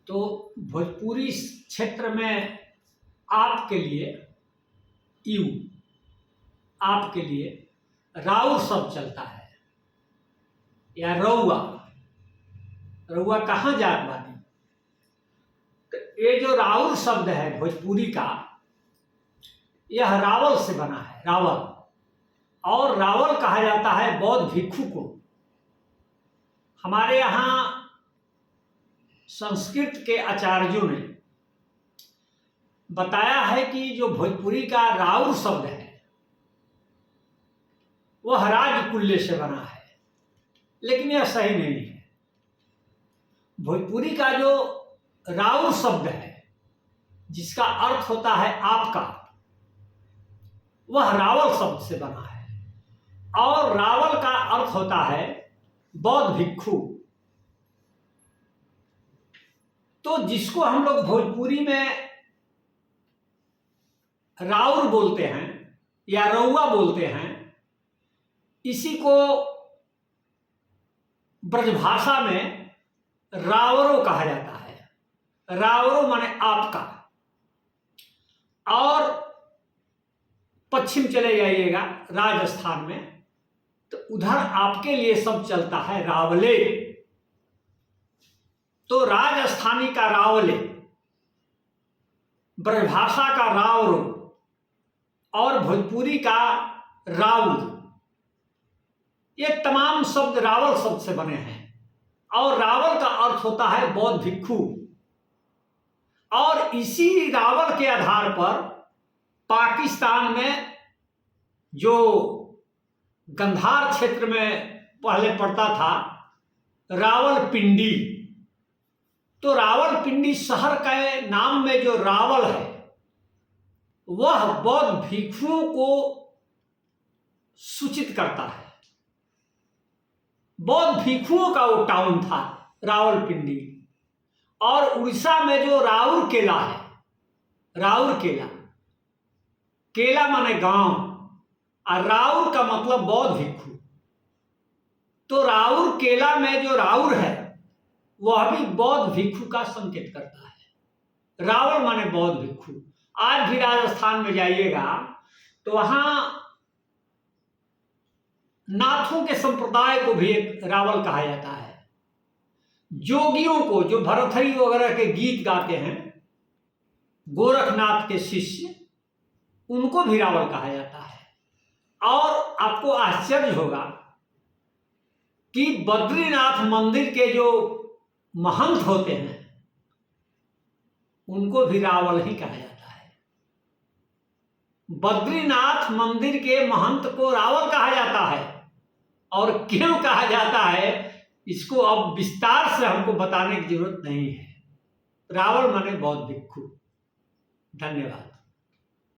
तो भोजपुरी क्षेत्र में आपके लिए यू आपके लिए राउर शब्द चलता है या रउआ। रउआ कहाँ जात बानी? तो ये जो राउर शब्द है भोजपुरी का, यह रावल से बना है, रावल। और रावल कहा जाता है बौद्ध भिक्षु को। हमारे यहाँ संस्कृत के आचार्यों ने बताया है कि जो भोजपुरी का राउर शब्द है वह राज कुल्ले से बना है, लेकिन यह सही नहीं है। भोजपुरी का जो राउर शब्द है जिसका अर्थ होता है आपका, वह रावल शब्द से बना है। और रावल का अर्थ होता है बौद्ध भिक्षु। तो जिसको हम लोग भोजपुरी में राउर बोलते हैं या रउआ बोलते हैं, इसी को ब्रजभाषा में रावरो कहा जाता है। रावरो माने आपका। और पश्चिम चले जाइएगा राजस्थान में, तो उधर आपके लिए सब चलता है रावले। तो राजस्थानी का रावले, ब्रजभाषा का रावरो और भोजपुरी का राउर, ये तमाम शब्द रावल शब्द से बने हैं। और रावल का अर्थ होता है बौद्ध भिक्षु। और इसी रावल के आधार पर पाकिस्तान में जो गंधार क्षेत्र में पहले पड़ता था रावलपिंडी, तो रावलपिंडी शहर के नाम में जो रावल है वह बौद्ध भिक्षुओं को सूचित करता है। बौद्ध भिक्षुओं का वो टाउन था रावलपिंडी। और उड़ीसा में जो राउर केला है, राउर केला, केला माने गांव, और राउर का मतलब बौद्ध भिक्षु। तो राउर केला में जो राउर है वह भी बौद्ध भिक्षु का संकेत करता है। रावल माने बौद्ध भिक्षु। आज भी राजस्थान में जाइएगा तो वहां नाथों के संप्रदाय को भी एक रावल कहा जाता है। जोगियों को, जो भरथरी वगैरह के गीत गाते हैं, गोरखनाथ के शिष्य, उनको भी रावल कहा जाता है। और आपको आश्चर्य होगा कि बद्रीनाथ मंदिर के जो महंत होते हैं उनको भी रावल ही कहा जाता है। बद्रीनाथ मंदिर के महंत को रावल कहा जाता है। और क्यों कहा जाता है इसको अब विस्तार से हमको बताने की जरूरत नहीं है। रावल माने बौद्ध भिक्षु। धन्यवाद।